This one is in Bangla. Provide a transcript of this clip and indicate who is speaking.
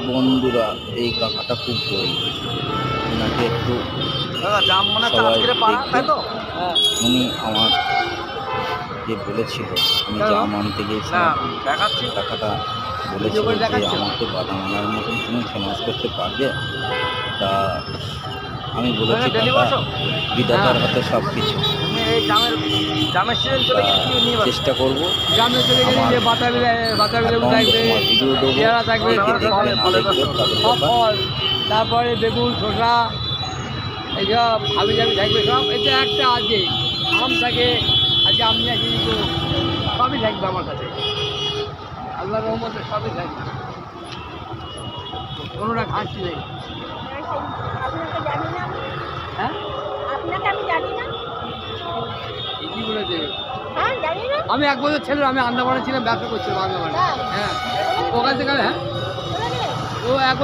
Speaker 1: বন্ধুরা, এই কাকাটা খুব গরিব, ওনাকে একটু সবাই দেখবে। উনি আমার যে বলেছিল আমি জাম আনতে গিয়েছিলাম, কাকাটা বলেছিল যে আমাকে বাদামার মতন তুমি ফেমাস করতে পারবে। তা আমি বলেছি কাকা, বিধাতার হাতে সব কিছু, চেষ্টা করবো। আমার তোমার ভিডিও দেবো, দেখে দেখবে না দেখবে তাদের ব্যাপার।
Speaker 2: তারপরে বেগুন শসা এইসব হাবি জাবি থাকবে সব। এটা একটা আছে আম থাকে, আজকে আমি আছি তো সবই থাকবে আমার কাছে, আল্লাহর রহমতে সবই থাকবে, কোনোটা ঘাটতি নেই। হ্যাঁ কি বলেছে? আমি 1 বছর ছেলে, আমি আন্দামানে ছিলাম, ব্যবসা করছিলাম আন্দামানে। হ্যাঁ ওখান থেকে, হ্যাঁ ও 1